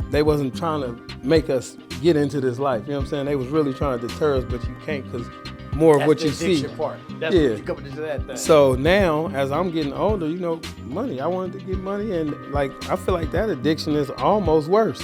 they wasn't trying to make us get into this life. You know what I'm saying? They was really trying to deter us, but you can't because more of what you see. That's the addiction part. That's Yeah. what you coming into that thing. So now, as I'm getting older, you know, money. I wanted to get money, and like I feel like that addiction is almost worse.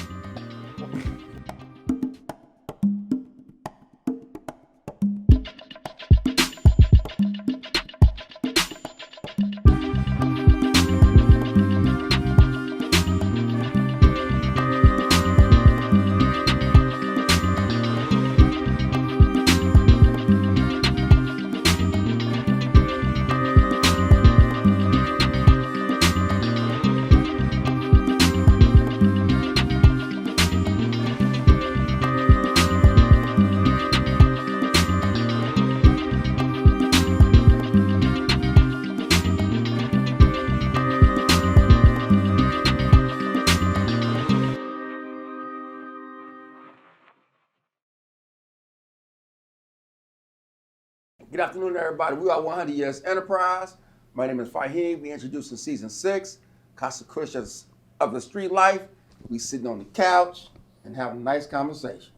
Good afternoon, everybody. We are 100 Years Enterprise. My name is Fahim. We introducing season 6, Consequences of the Street Life. We sitting on the couch and having a nice conversation.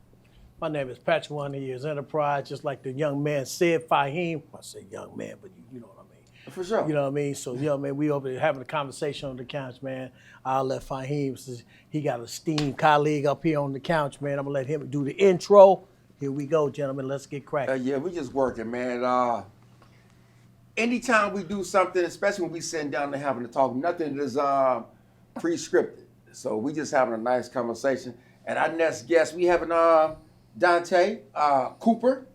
My name is Patrick, 100 Years Enterprise, just like the young man said, Fahim. I say young man, but you know what I mean. For sure. You know what I mean? So, man, we over there having a conversation on the couch, man. I'll let Fahim, since he got an esteemed colleague up here on the couch, man. I'm going to let him do the intro. Here we go, gentlemen. Let's get cracking. Yeah, we just working, man. Anytime we do something, especially when we sitting down and having to talk, nothing is pre-scripted. So we just having a nice conversation. And our next guest, we having Dante Cooper.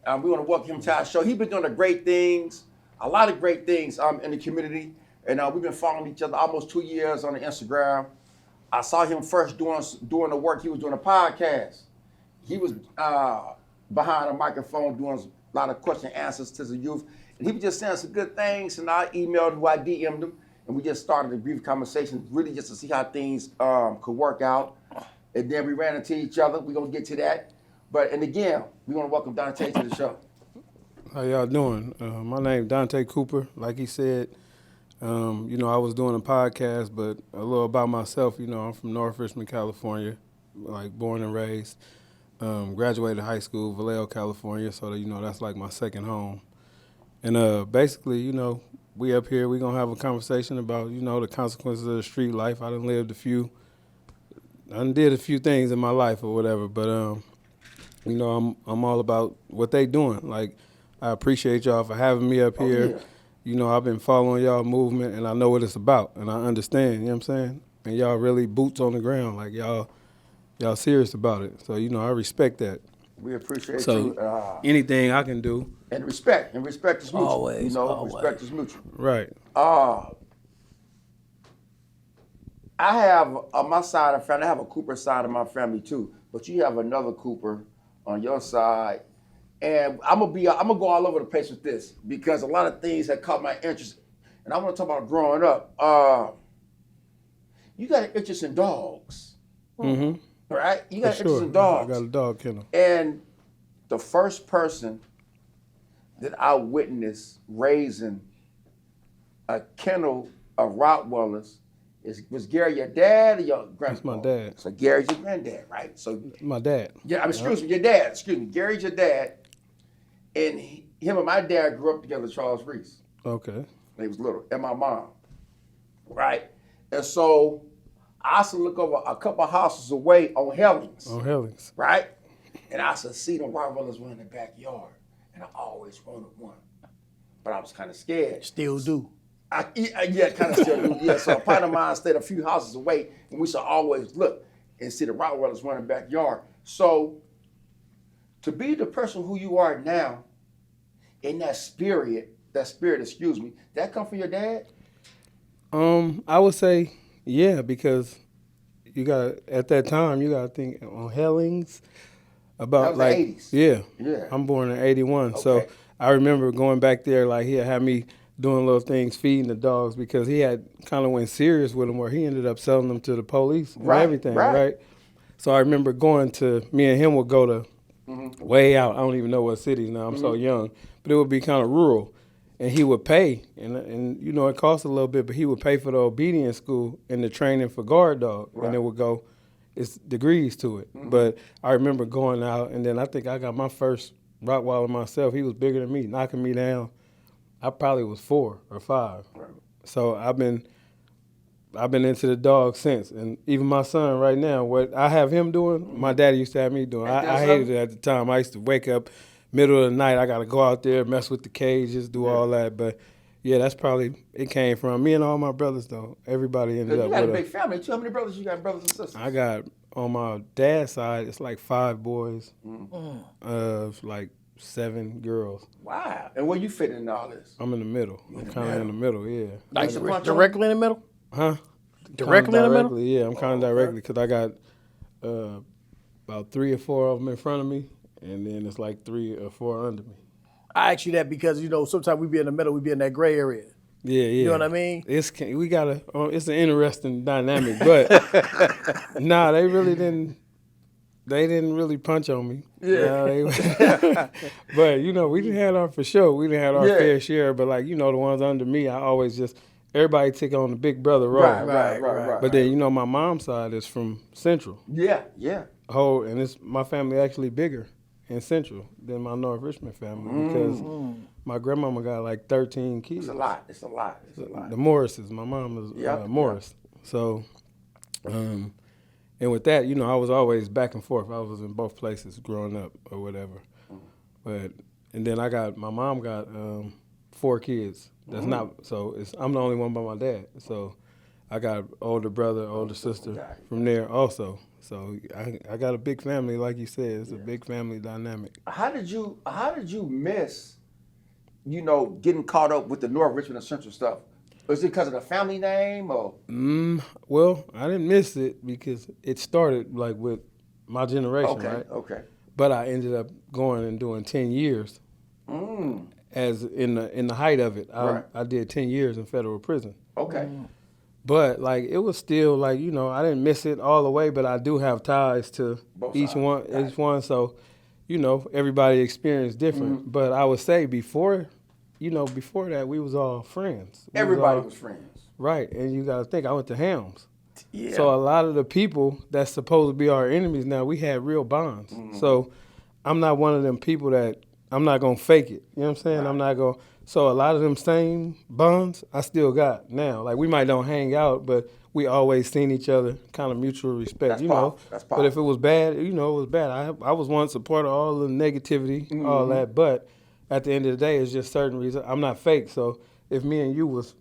We want to welcome him to our show. He's been doing a lot of great things in the community. And we've been following each other almost 2 years on the Instagram. I saw him first doing the work. He was doing a podcast. He was behind a microphone doing a lot of question and answers to the youth. And he was just saying some good things. And I emailed him, I DM'd him. And we just started a brief conversation, really just to see how things could work out. And then we ran into each other. We're going to get to that. And again, we want to welcome Dante to the show. How y'all doing? My name is Dante Cooper. Like he said, I was doing a podcast, but a little about myself. I'm from Narf Richmond, California, like born and raised. Graduated high school, Vallejo, California, so that's like my second home. And basically, we up here, we gonna have a conversation about, the consequences of the street life. I done lived I did a few things in my life or whatever, but I'm all about what they doing. Like, I appreciate y'all for having me up here. Yeah. I've been following y'all movement and I know what it's about and I understand, you know what I'm saying? And y'all really boots on the ground, like y'all serious about it. So, I respect that. We appreciate you. Anything I can do. And respect is mutual. Always. Respect is mutual. Right. I have, on my side of family, I have a Cooper side of my family too, but you have another Cooper on your side. And I'm gonna go all over the place with this because a lot of things have caught my interest. And I want to talk about growing up. You got an interest in dogs. Mm-hmm. Right? You got interest in dogs. I got a dog kennel. And the first person that I witnessed raising a kennel of Rottweilers was Gary your dad or your grandpa? That's my dad. So Gary's your granddad, right? So my dad. Yeah, excuse me, your dad. Excuse me, Gary's your dad. And him and my dad grew up together, Charles Reese. Okay. When he was little, and my mom, right? And so I used to look over a couple of houses away on Hellings. Right? And I used to see the Rottweilers run in the backyard. And I always wanted one. But I was kind of scared. Still do. Yeah, kind of still do. Yeah, so a partner of mine stayed a few houses away, and we should always look and see the Rottweilers run in the backyard. So to be the person who you are now, in that spirit, that come from your dad? I would say, yeah, because at that time, you got to think on Hellings about that was the 80s. Yeah. I'm born in 81. Okay. So I remember going back there, like he had me doing little things, feeding the dogs because he had kind of went serious with them where he ended up selling them to the police and everything, right? So I remember me and him would go to way out. I don't even know what cities now. I'm so young. But it would be kind of rural. And he would pay, and it cost a little bit, but he would pay for the obedience school and the training for guard dog. Right. And it would go it's degrees to it. But I remember going out, and then I think I got my first Rottweiler myself. He was bigger than me, knocking me down. I probably was 4 or 5. Right. So I've been into the dog since, and even my son right now, what I have him doing, my daddy used to have me doing. I hated it at the time. I used to wake up middle of the night. I got to go out there, mess with the cages, do all that. But yeah, that's probably it came from me and all my brothers though. Everybody ended up. You got a with big family too. How many brothers you got? Brothers and sisters? I got on my dad's side, it's like 5 boys, like 7 girls. Wow. And where you fit in all this? I'm in the middle. I'm kind of in the middle, yeah. Like the punch Directly in the middle? Huh? Directly in the middle? Yeah, I'm kind of directly because I got about 3 or 4 of them in front of me, and then it's like 3 or 4 under me. I ask you that because, sometimes we be in the middle, we be in that gray area. Yeah. You know what I mean? It's an interesting dynamic, but nah, they didn't really punch on me. Yeah. But we didn't have our fair share, but like, the ones under me, I always everybody take on the big brother role. Right. But then, my mom's side is from Central. Yeah. And it's my family actually bigger in Central than my Narf Richmond family because my grandmama got like 13 kids. It's a lot. The Morrises, my mom is Morris. So, and with that, I was always back and forth. I was in both places growing up or whatever. And then my mom got 4 kids. That's not, so I'm the only one by my dad. So I got older brother, older sister from there also. So I got a big family, like you said. It's a big family dynamic. How did you miss, getting caught up with the North Richmond and Central stuff? Was it because of the family name or? Well, I didn't miss it because it started like with my generation, right? Okay. But I ended up going and doing 10 years. As in the height of it, I did 10 years in federal prison. Okay. But like it was still like I didn't miss it all the way, but I do have ties to each one. So everybody experienced different. But I would say before that we was all friends. Everybody was friends. Right, and you got to think I went to Helms. Yeah. So a lot of the people that's supposed to be our enemies now, we had real bonds. So I'm not one of them people that I'm not gonna fake it. You know what I'm saying? Right. I'm not gonna. So a lot of them same bonds I still got now. Like we might don't hang out, but we always seen each other, kind of mutual respect. That's powerful. That's But if it was bad, it was bad. I was one supporter of all the negativity, all that. But at the end of the day, it's just certain reasons. I'm not fake. So if me and you was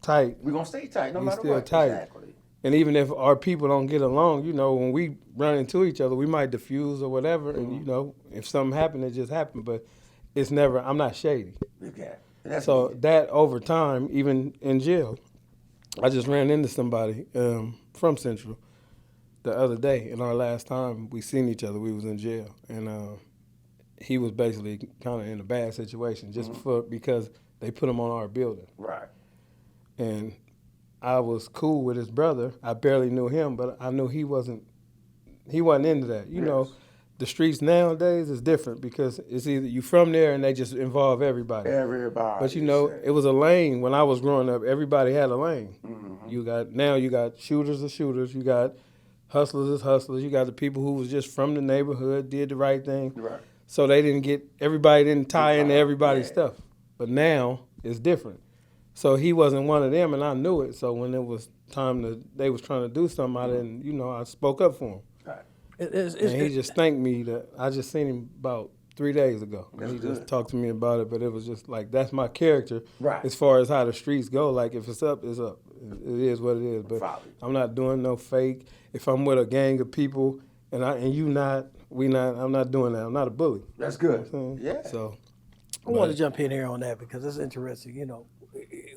tight, we're gonna stay tight no we matter still what. tight. Exactly. And even if our people don't get along, when we run into each other, we might diffuse or whatever. And if something happened, it just happened. But it's never. I'm not shady. Okay. So that over time, even in jail, I just ran into somebody from Central the other day. And our last time we seen each other, we was in jail, and he was basically kind of in a bad situation just because they put him on our building. Right. And I was cool with his brother. I barely knew him, but I knew he wasn't into that. The streets nowadays is different because it's either you from there and they just involve everybody. But it was a lane when I was growing up. Everybody had a lane. You got shooters are shooters. You got hustlers is hustlers. You got the people who was just from the neighborhood, did the right thing. Right. So everybody didn't tie into everybody's stuff. But now it's different. So he wasn't one of them, and I knew it. So when it was time they was trying to do something, I didn't, I spoke up for him. And he just thanked me that I just seen him about 3 days ago. He just talked to me about it, but it was just like, that's my character as far as how the streets go. Like, if it's up, it's up. It is what it is. But I'm not doing no fake. If I'm with a gang of people and you not, I'm not doing that. I'm not a bully. That's good. Yeah. So I want to jump in here on that because it's interesting.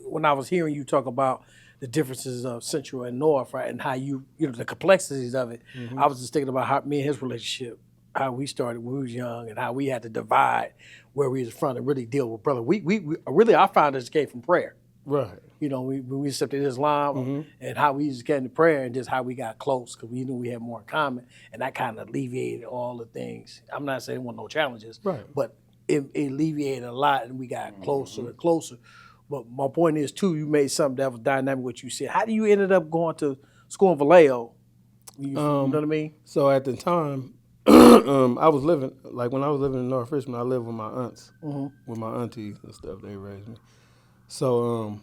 When I was hearing you talk about the differences of Central and North, right, and how the complexities of it, I was just thinking about how me and his relationship, how we started when we was young, and how we had to divide where we was from and really deal with brother. We really our founders came from prayer. Right. We accepted Islam and how we just got into prayer and just how we got close because we knew we had more in common, and that kind of alleviated all the things. I'm not saying there weren't no challenges, but it alleviated a lot, and we got closer and closer. But my point is, too, you made something that was dynamic, what you said. How do you ended up going to school in Vallejo You know what I mean? So at the time, I was living, like when I was living in Narf Richmond, I lived with my aunts, with my aunties and stuff. They raised me. So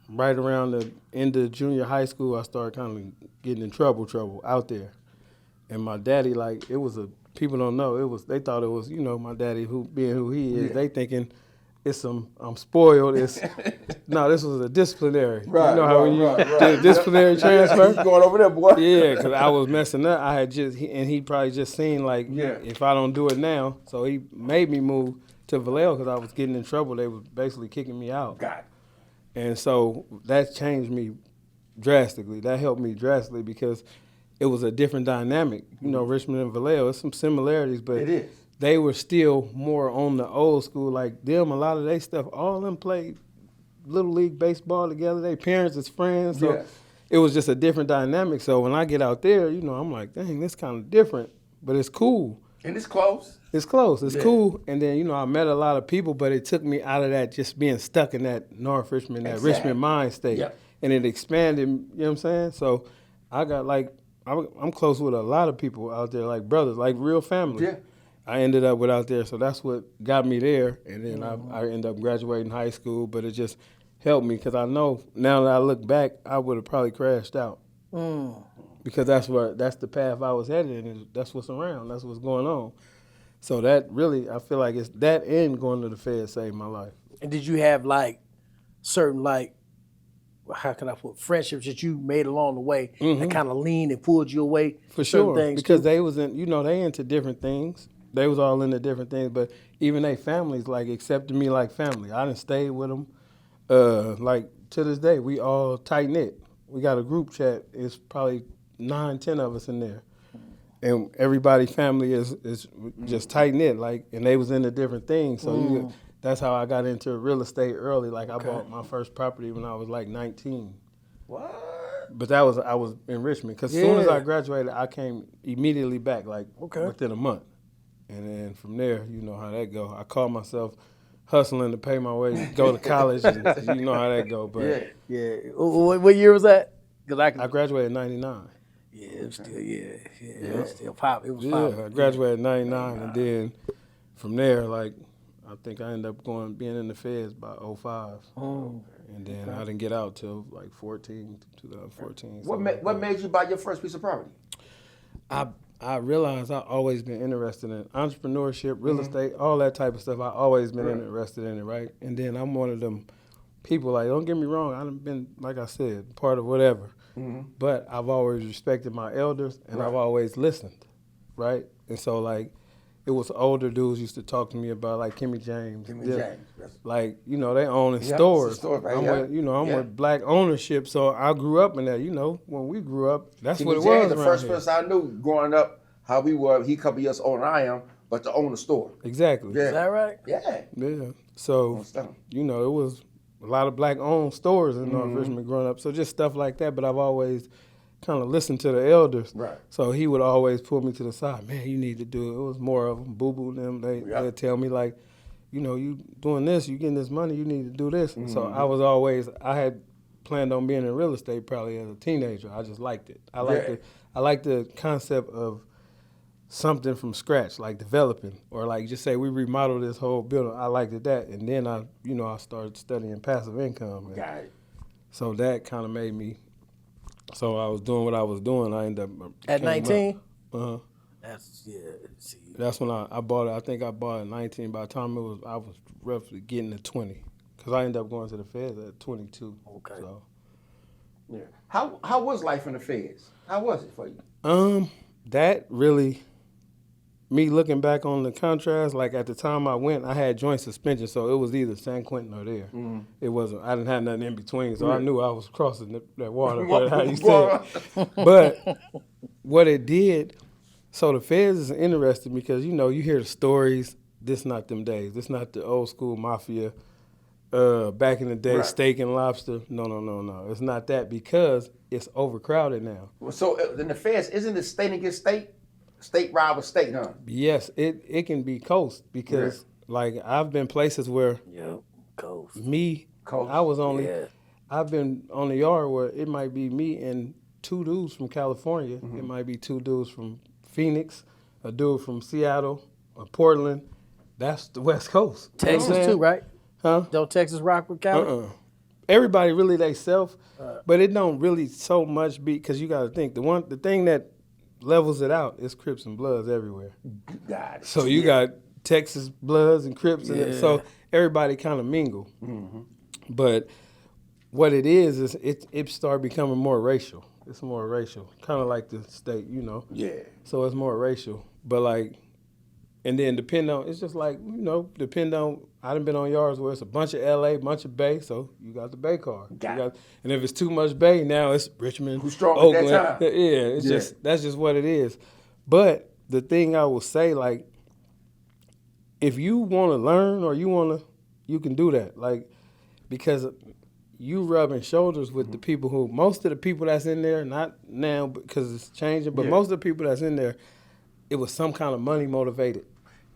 right around the end of junior high school, I started kind of getting in trouble out there. And my daddy, like, people don't know, they thought it was, my daddy being who he is, they thinking I'm spoiled. No, this was a disciplinary. Right, you know how right. did a disciplinary transfer? He's going over there, boy. Yeah, because I was messing up. And he probably just seen, like, if I don't do it now. So he made me move to Vallejo because I was getting in trouble. They was basically kicking me out. Got it. And so that changed me drastically. That helped me drastically because it was a different dynamic. Richmond and Vallejo, there's some similarities, but It is. they were still more on the old school. Like them, a lot of their stuff, all of them played Little League baseball together. Their parents is friends. So it was just a different dynamic. So when I get out there, I'm like, dang, this kind of different, but it's cool. And it's close. It's close. It's cool. And then, I met a lot of people, but it took me out of that just being stuck in that North Richmond, that Richmond mind state. Yep. And it expanded, you know what I'm saying? So I got I'm close with a lot of people out there, like brothers, like real family. Yeah. I ended up out there, so that's what got me there. And then I ended up graduating high school, but it just helped me because I know now that I look back, I would have probably crashed out. Because that's the path I was headed, and that's what's around, that's what's going on. So that really, I feel like it's that and going to the Fed saved my life. And did you have like certain how can I put friendships that you made along the way that kind of leaned and pulled you away For certain sure, things because too? they was in, they into different things. They was all into different things, but even they families like accepted me like family. I done stayed with them. Like to this day, we all tight knit. We got a group chat. It's probably 9, 10 of us in there. And everybody's family is just tight knit, and they was into different things. So that's how I got into real estate early. Like I bought my first property when I was like 19. What? But I was in Richmond because as soon as I graduated, I came immediately back, within a month. And then from there, you know how that go. I called myself hustling to pay my way to go to college, and you know how that go. But Yeah. What year was that? Because I graduated in '99. Yeah, it was still, it was still pop. It was Yeah, pop. I graduated in '99, and then from there, I think I ended up being in the Feds by 05. And then I didn't get out till 2014. What made you buy your first piece of property? I realized I've always been interested in entrepreneurship, real estate, all that type of stuff. I've always been interested in it, right? And then I'm one of them people, don't get me wrong, I've been, like I said, part of whatever. But I've always respected my elders, and I've always listened, right? And so, it was older dudes used to talk to me about, Kimmy James. They owning stores. Store, right? I'm with black ownership, so I grew up in that. When we grew up, that's Kimmy what it James, was the first person I knew growing up, how we were, he a couple years older than I am, but to own a store. Exactly. Yeah. Is that right? Yeah. Yeah. So, it was a lot of black-owned stores in North Richmond growing up, so just stuff like that. But I've always kind of listened to the elders. Right. So he would always pull me to the side. Man, you need to do it. It was more of them, boo-boo them. They'd tell me, you doing this, you getting this money, you need to do this. And so I had planned on being in real estate probably as a teenager. I just liked it. I liked the concept of something from scratch, developing, or just say we remodeled this whole building. I liked it that, and then I started studying passive income. Got it. So that kind of made me. So I was doing what I was doing. I ended up At 19. See. That's when I bought it. I think I bought it at 19. By the time I was roughly getting to 20, because I ended up going to the Feds at 22. Okay. So. Yeah. How was life in the Feds? How was it for you? That really. Me looking back on the contrast, at the time I went, I had joint suspension, so it was either San Quentin or there. It wasn't. I didn't have nothing in between, so I knew I was crossing that water. How you say it. But what it did, so the Feds is interesting because you hear the stories. This not them days. This not the old school mafia. Back in the day, steak and lobster. No. It's not that because it's overcrowded now. So in the Feds, isn't it state against state? State ride with state, huh? Yes, it can be coast because I've been places where Coast. I was only I've been on the yard where it might be me and 2 dudes from California. Mm-hmm. It might be 2 dudes from Phoenix, a dude from Seattle, or Portland. That's the West Coast. You know what I'm Texas saying? too, right? Huh? Don't Texas rock with Cali? Everybody really they self, but it don't really so much be because you got to think the thing that levels it out is Crips and Bloods everywhere. Got it. So you got Texas Bloods and Crips, and so everybody kind of mingle. Mm-hmm. But what it is it started becoming more racial. It's more racial, kind of like the state, you know. Yeah. So it's more racial, but like, and then depend on, it's just like, you know, depend on, I done been on yards where it's a bunch of LA, bunch of Bay, so you got the Bay card. And if it's too much Bay, now it's Richmond, Who's strong Oakland. at that time? Yeah, it's just, that's just what it is. But the thing I will say, like, if you want to learn or you can do that. Like, because you rubbing shoulders with the people who, most of the people that's in there, not now because it's changing, but most of the people that's in there, it was some kind of money motivated.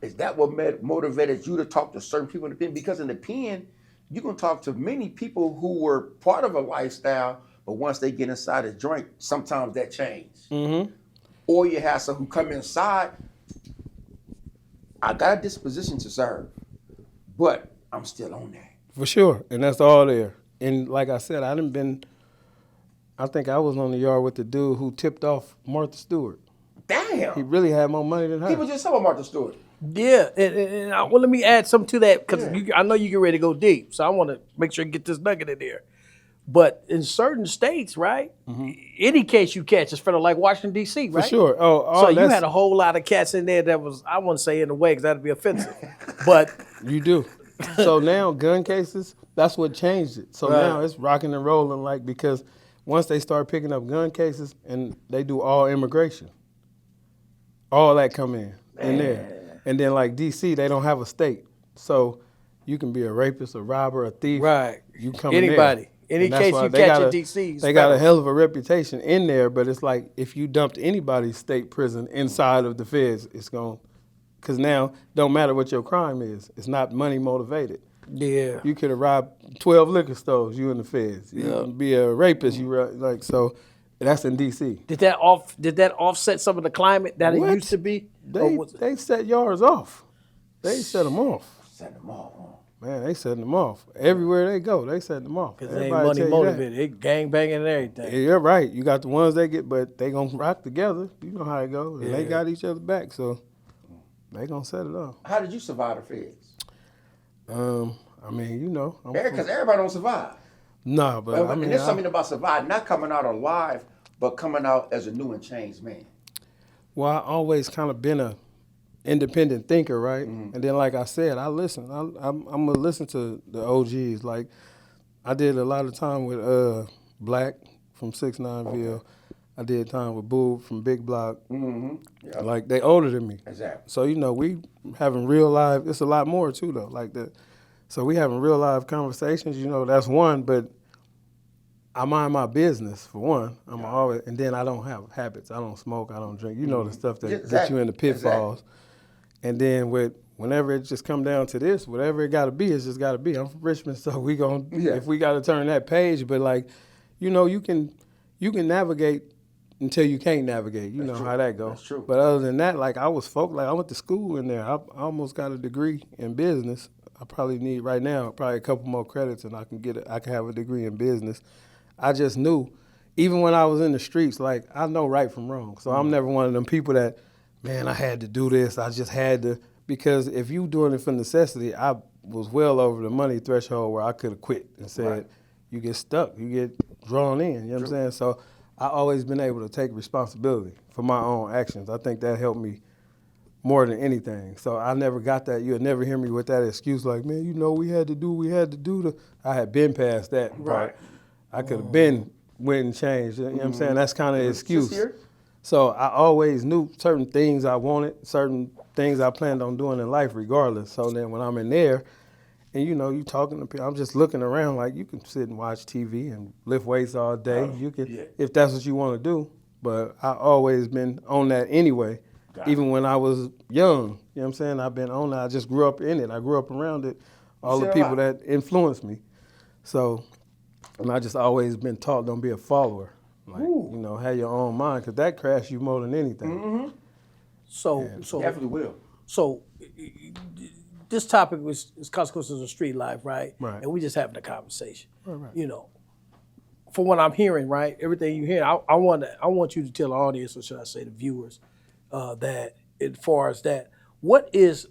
Is that what motivated you to talk to certain people in the pen? Because in the pen, you can talk to many people who were part of a lifestyle, but once they get inside a joint, sometimes that changes. Mm-hmm. Or you have some who come inside, I got a disposition to serve, but I'm still on that. For sure, and that's all there. And like I said, I think I was on the yard with the dude who tipped off Martha Stewart. Damn. He really had more money than her. People just talking about Martha Stewart. Yeah, well, let me add something to that because I know you get ready to go deep, so I want to make sure you get this nugget in there. But in certain states, right, any case you catch is federal, like Washington, D.C., right? For sure. So you had a whole lot of cats in there that was, I wouldn't say in the way because that'd be offensive, but you do. So now gun cases, that's what changed it. So Right. now it's rocking and rolling, like, because once they start picking up gun cases and they do all immigration, all that come in there. And then like D.C., they don't have a state. So you can be a rapist, a robber, a thief. right, You come in anybody, there. any And that's case why you they catch got in a- D.C. They got a hell of a reputation in there, but it's like if you dumped anybody's state prison inside of the feds, it's going, because now don't matter what your crime is. It's not money motivated. Yeah. You could have robbed 12 liquor stores, you in the feds. You Yeah. can be a rapist, so that's in D.C. Did that offset some of the climate that What? it used to be? Or was it- They set yards off. They set them off. Send them all. Man, they setting them off. Everywhere they go, they setting them off. Cause they ain't Everybody money tell you that. motivated. They gang banging and everything. Yeah, you're right. You got the ones they get, but they gonna rock together. You know how it goes. And they Yeah. got each other back, so they gonna set it off. How did you survive the feds? I mean, you know, Because everybody don't survive. nah, but I And mean, there's something about survive, not coming out alive, but coming out as a new and changed man. well, I always kind of been a independent thinker, right? And then, like I said, I listen. I'm gonna listen to the OGs. Like I did a lot of time with Black from 6'9"ville. I did time with Boob from Big Block. Mm-hmm. Yeah. Like they older than me. Exactly. So, you know, we having real live, it's a lot more too though, like that. So we having real live conversations, you know, that's one, but I mind my business for one. I'm always, and then I don't have habits. I don't smoke, I don't drink, you know, the stuff that gets you into pitfalls. And then whenever it just come down to this, whatever it gotta be, it's just gotta be. I'm from Richmond, so we if we gotta turn that page, but like, you know, you can navigate until you can't navigate. You know how that goes. That's true. But other than that, like I was like I went to school in there. I almost got a degree in business. I probably need right now probably a couple more credits and I can have a degree in business. I just knew, even when I was in the streets, like I know right from wrong. So I'm never one of them people that, man, I had to do this. I just had to, because if you doing it for necessity, I was well over the money threshold where I could have quit and said, you get stuck, you get drawn in. You know what I'm saying? So I always been able to take responsibility for my own actions. I think that helped me more than anything. So I never got that. You'll never hear me with that excuse like, man, you know, we had to do. I had been past that part. Right. I could have been went and changed. You know what I'm saying? That's kind of an excuse. Just here? So I always knew certain things I wanted, certain things I planned on doing in life regardless. So then when I'm in there, and you know, you talking to people, I'm just looking around like you can sit and watch TV and lift weights all day. You can, if that's what you want to do. But I always been on that anyway, even when I was young. You know what I'm saying? I've been on that. I just grew up in it. I grew up around it. All the people that influenced me. So, and I just always been taught don't be a follower. Like, you know, have your own mind, because that crash you more than anything. Mm-hmm. So Definitely will. So this topic is consequences of street life, right? Right. And we just having a conversation. Right. You know, from what I'm hearing, right? Everything you hear, I want you to tell the audience, or should I say the viewers, that as far as that, what is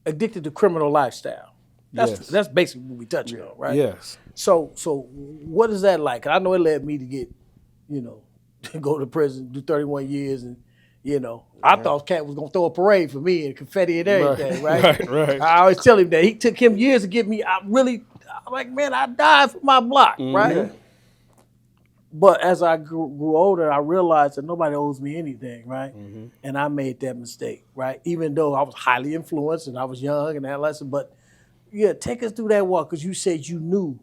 addicted to criminal lifestyle? That's basically what we touching on, right? Yes. So what is that like? I know it led me to get, you know, to go to prison, do 31 years, and you know, I thought Cat was gonna throw a parade for me and confetti and everything, right? Right. I always tell him that. He took him years to get me. I'm like, man, I died for my block, right? But as I grew older, I realized that nobody owes me anything, right? And I made that mistake, right? Even though I was highly influenced and I was young and adolescent, but yeah, take us through that walk, because you said you knew,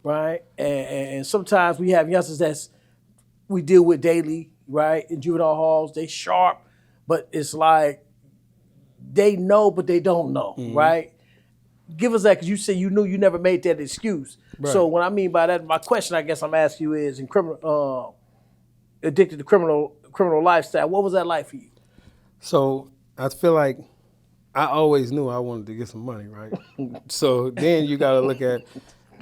right? And sometimes we have youngsters we deal with daily, right? In juvenile halls, they sharp, but it's like they know, but they don't know, right? Give us that, because you said you knew, you never made that excuse. Right. So what I mean by that, my question I guess I'm asking you is, in addicted to criminal lifestyle, what was that like for you? So I feel like I always knew I wanted to get some money, right? So then you got to look at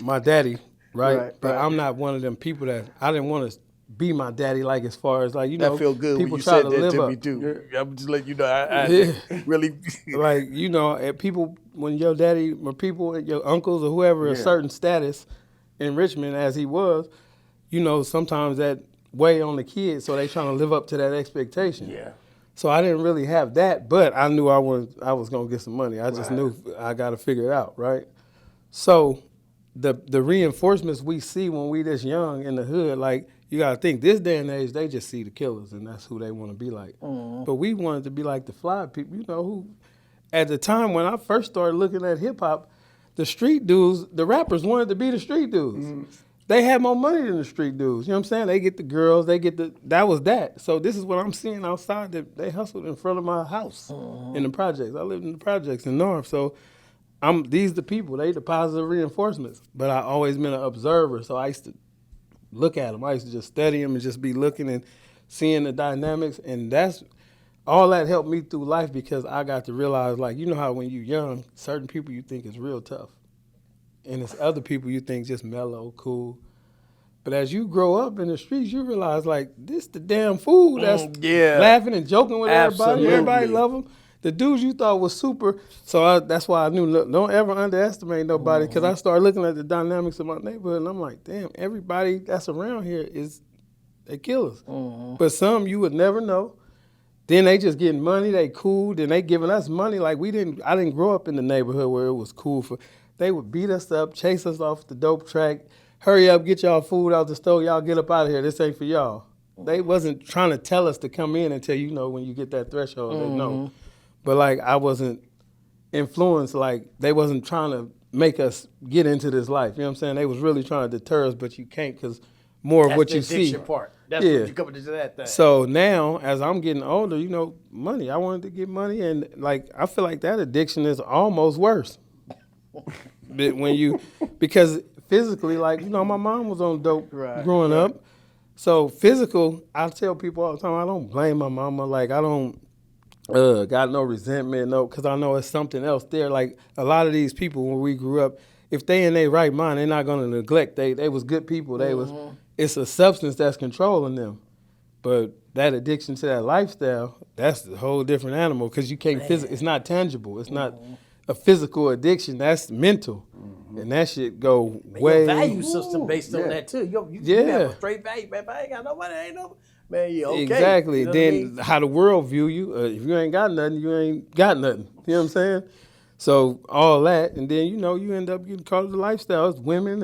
my daddy, right? But I'm not one of them people that I didn't want to be my daddy, like as far as like, you know, That feel good people when you try said to that live to up. me too. I'm just letting you know I really Like, you know, and people, when your daddy or people, your uncles or whoever, a certain status in Richmond as he was, you know, sometimes that weigh on the kids, so they trying to live up to that expectation. Yeah. So I didn't really have that, but I knew I was gonna get some money. I just knew I got to figure it out, right? So the reinforcements we see when we this young in the hood, like, you got to think, this day and age, they just see the killers, and that's who they want to be like. But we wanted to be like the fly people, you know, who, at the time when I first started looking at hip-hop, the street dudes, the rappers wanted to be the street dudes. They had more money than the street dudes, you know what I'm saying? They get the girls, that was that. So this is what I'm seeing outside, that they hustled in front of my house in the projects. I lived in the projects in Narf, so these the people, they the positive reinforcements. But I always been an observer, so I used to look at them. I used to just study them and just be looking and seeing the dynamics, and that's all that helped me through life, because I got to realize, like, you know how when you're young, certain people you think is real tough, and it's other people you think just mellow, cool. But as you grow up in the streets, you realize, like, this the damn fool that's laughing and joking with everybody. Everybody love him. The dudes you thought was super, so that's why I knew, look, don't ever underestimate nobody, because I started looking at the dynamics of my neighborhood, and I'm like, damn, everybody that's around here they killers. But some you would never know. Then they just getting money, they cool, then they giving us money. Like, I didn't grow up in the neighborhood where it was cool they would beat us up, chase us off the dope track, hurry up, get y'all food out the store, y'all get up out of here, this ain't for y'all. They wasn't trying to tell us to come in until, you know, when you get that threshold, they know. But, like, I wasn't influenced, like, they wasn't trying to make us get into this life. You know what I'm saying? They was really trying to deter us, but you can't, because more of what you see. That's the addiction part. That's what you coming into that thing. So now, as I'm getting older, you know, money. I wanted to get money, and, like, I feel like that addiction is almost worse. Because physically, like, you know, my mom was on dope growing up. So physical, I tell people all the time, I don't blame my mama. Like, I don't got no resentment, because I know it's something else there. Like, a lot of these people, when we grew up, if they in their right mind, they're not going to neglect. They was good people. It's a substance that's controlling them. But that addiction to that lifestyle, that's a whole different animal, because you can't it's not tangible. It's not a physical addiction. That's mental. And that shit go way. Your value system based on that too. You have a straight value, man. If I ain't got no money, ain't no. Man, you okay. Exactly. You know then how the world view you. If you ain't got nothing, you ain't got nothing. You know what I'm saying? So all that, and then, you know, you end up getting caught in the lifestyle. It's women,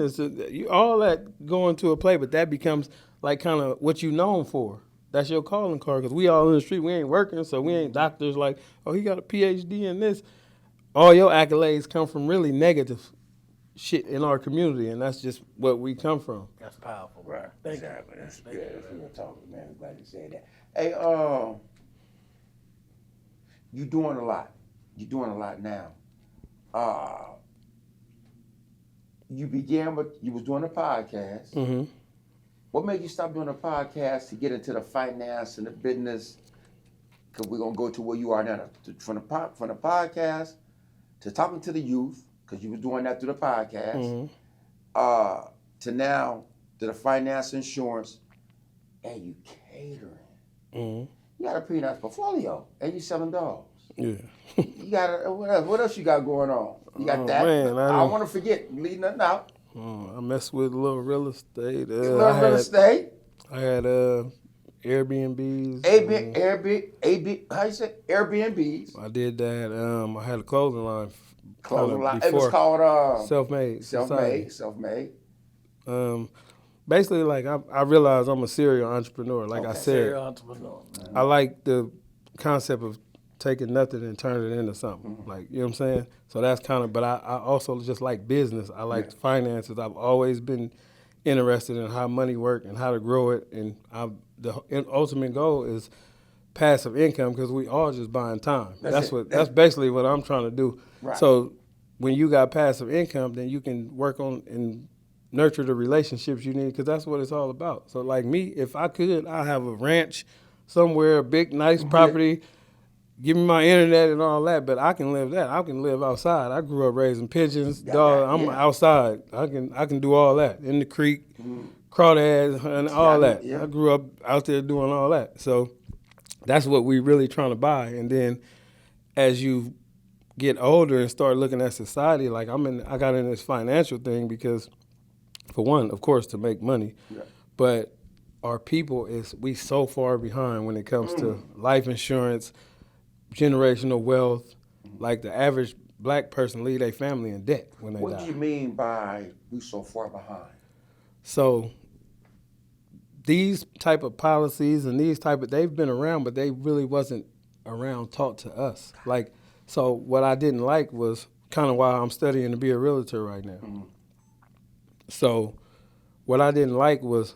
all that go into a play, but that becomes like kind of what you known for. That's your calling card, because we all in the street, we ain't working, so we ain't doctors like, oh, he got a PhD in this. All your accolades come from really negative shit in our community, and that's just what we come from. That's powerful. Right. Exactly. That's good. That's what we're talking, man. I'm glad you said that. Hey, you doing a lot. You're doing a lot now. You began with, you was doing a podcast. What made you stop doing a podcast to get into the finance and the business? Because we're gonna go to where you are now, from the podcast to talking to the youth, because you were doing that through the podcast, to now to the finance, insurance, and you catering. You got a pretty nice portfolio, and you selling dogs. Yeah. You got what else you got going on? You got that. Man, I don't want to forget, leave nothing out. I messed with a little real estate. Real estate. I had Airbnbs. How you say Airbnbs? I did that. I had a clothing line. Clothing line. It was called Self-Made. Self-made. Basically, like I realized I'm a serial entrepreneur. Like I said, Serial entrepreneur. I like the concept of taking nothing and turning it into something. Like, you know what I'm saying? So that's kind of, but I also just like business. I like finances. I've always been interested in how money works and how to grow it. And the ultimate goal is passive income, because we all just buying time. That's basically what I'm trying to do. Right. So when you got passive income, then you can work on and nurture the relationships you need, because that's what it's all about. So like me, if I could, I'd have a ranch somewhere, a big, nice property, give me my internet and all that, but I can live that. I can live outside. I grew up raising pigeons, dogs. I'm outside. I can do all that. In the creek, crawdads, and all that. Yeah. I grew up out there doing all that. So that's what we really trying to buy. And then as you get older and start looking at society, like I got in this financial thing because, for one, of course, to make money, but our people we so far behind when it comes to life insurance, generational wealth. Like the average black person leave their family in debt when they die. What do you mean by we so far behind? So these type of policies and they've been around, but they really wasn't around taught to us. Like, so what I didn't like was kind of why I'm studying to be a realtor right now. So what I didn't like was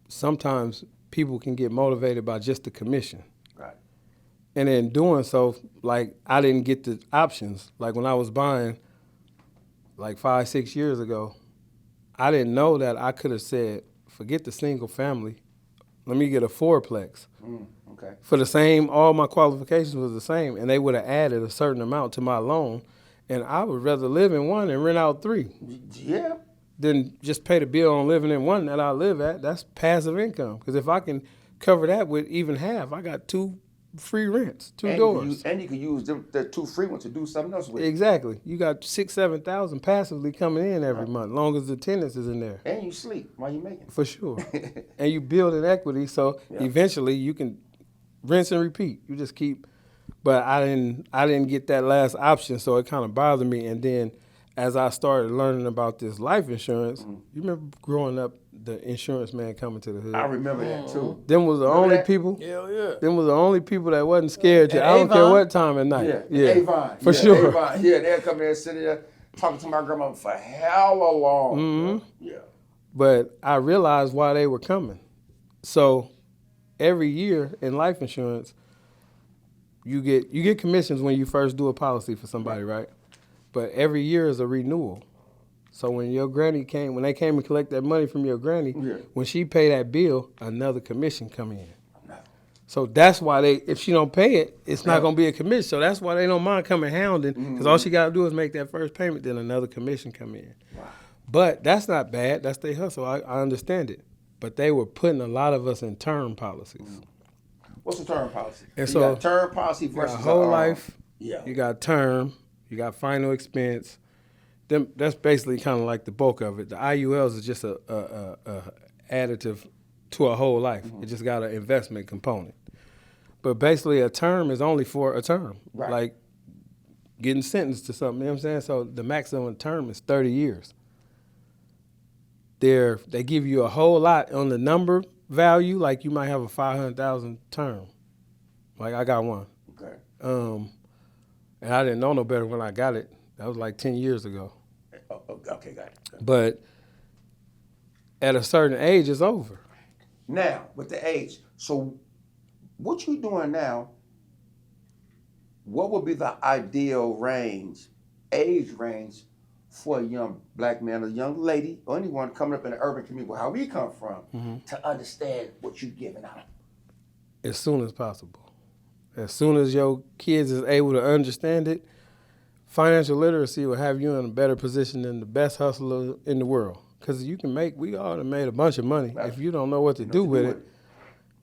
sometimes people can get motivated by just the commission. Right. And in doing so, like, I didn't get the options. Like when I was buying, like 5-6 years ago, I didn't know that I could have said, forget the single family, let me get a fourplex. Okay. For the same, all my qualifications was the same, and they would have added a certain amount to my loan, and I would rather live in one and rent out 3. Yeah. Than just pay the bill on living in one that I live at. That's passive income. Because if I can cover that with even half, I got 2 free rents, 2 doors. And you can use the 2 free ones to do something else with. Exactly. You got $6,000-7,000 passively coming in every month, long as the tenants is in there. And you sleep while you're making it. For sure. And you build an equity, so eventually you can rinse and repeat. You just keep. But I didn't get that last option, so it kind of bothered me. And then as I started learning about this life insurance, you remember growing up, the insurance man coming to the hood? I remember that too. Them was the only people. Hell yeah. Them was the only people that wasn't scared to. I don't care what time of night. Yeah. Avon. For sure. Avon. Yeah, they'll come there and sit there talking to my grandma for hella long. Yeah. But I realized why they were coming. So every year in life insurance, you get commissions when you first do a policy for somebody, right? But every year is a renewal. So when your granny came, when they came and collect that money from your granny, when she pay that bill, another commission come in. So that's why if she don't pay it, it's not going to be a commission. So that's why they don't mind coming hounding, because all she got to do is make that first payment, then another commission come in. Wow. But that's not bad. That's their hustle. I understand it. But they were putting a lot of us in term policies. What's a term policy? And you so got term policy versus whole life. Yeah. You got term. You got final expense. That's basically kind of like the bulk of it. The IULs is just a additive to a whole life. It just got an investment component. But basically a term is only for a term. Right. Like getting sentenced to something, you know what I'm saying? So the maximum term is 30 years. They give you a whole lot on the number value, like you might have a 500,000 term. Like I got one. Okay. And I didn't know no better when I got it. That was like 10 years ago. Okay, got it. But at a certain age, it's over. Now, with the age, so what you doing now, what would be the ideal age range for a young black man, a young lady, or anyone coming up in the urban community, how we come from, to understand what you're giving out? As soon as possible. As soon as your kids is able to understand it, financial literacy will have you in a better position than the best hustler in the world. Because we all have made a bunch of money. Right. If you don't know what to do with it,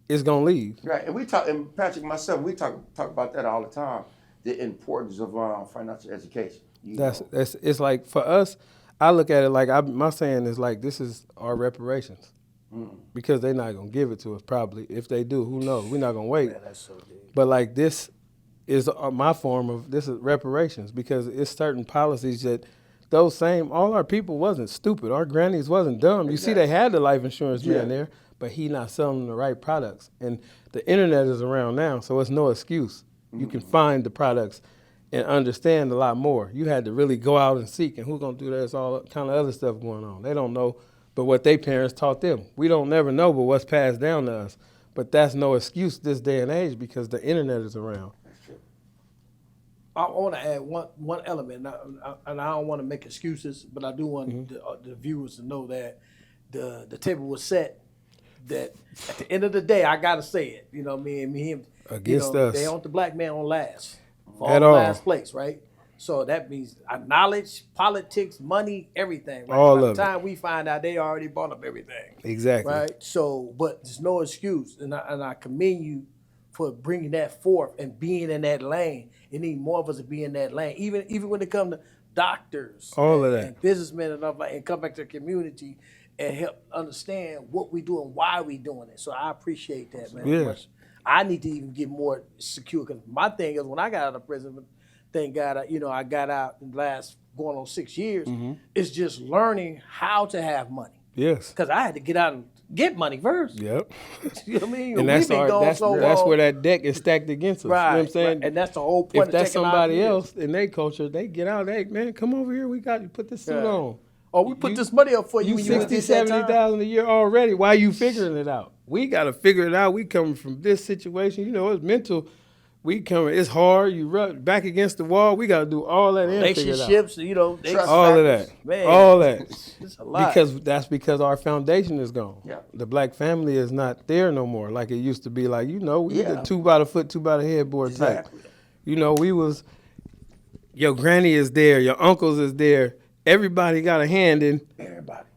it's going to leave. Right, and Patrick and myself, we talk about that all the time, the importance of financial education. It's like, for us, I look at it like, my saying is like, this is our reparations. Because they're not going to give it to us probably. If they do, who knows? We're not going to wait. Man, that's so deep. But like, this is my form of, this is reparations, because it's certain policies that all our people wasn't stupid. Our grannies wasn't dumb. You see, they had the life insurance man there, but he not selling them the right products. And the internet is around now, so it's no excuse. You can find the products and understand a lot more. You had to really go out and seek, and who's going to do that? There's all kind of other stuff going on. They don't know but what their parents taught them. We don't never know but what's passed down to us. But that's no excuse this day and age because the internet is around. I want to add one element, and I don't want to make excuses, but I do want the viewers to know that the table was set. That at the end of the day, I gotta say it. You know, me and him against us. They want the black man on last, At all. last place, right? So that means knowledge, politics, money, everything. Right? All By of the time we find out, they already bought up everything. Exactly. Right. So, but there's no excuse, and I commend you for bringing that forth and being in that lane. You need more of us to be in that lane, even when it comes to doctors, all of that, and businessmen and stuff like, and come back to the community and help understand what we do and why we doing it. So I appreciate that, man. Yeah. I need to even get more secure because my thing is when I got out of prison, thank God, I got out in the last going on 6 years. It's just learning how to have money. Yes. Because I had to get out and get money first. Yep. You know what I mean? And that's where that deck is stacked against us. Right. You know what I'm saying? Right. And that's the whole point. If that's somebody else in their culture, they get out, hey, man, come over here. We got you. Put this suit on. Oh, we put this money up for you. You 60, 70,000 a year already. Why are you figuring it out? We got to figure it out. We coming from this situation. You know, it's mental. We coming. It's hard. You rub back against the wall. We got to do all that. Relationships. All of that. Man, all that. It's a lot. Because our foundation is gone. Yeah. The black family is not there no more like it used to be. Like, we the 2 by the foot, 2 by the headboard type. We was, your granny is there, your uncles is there. Everybody got a hand in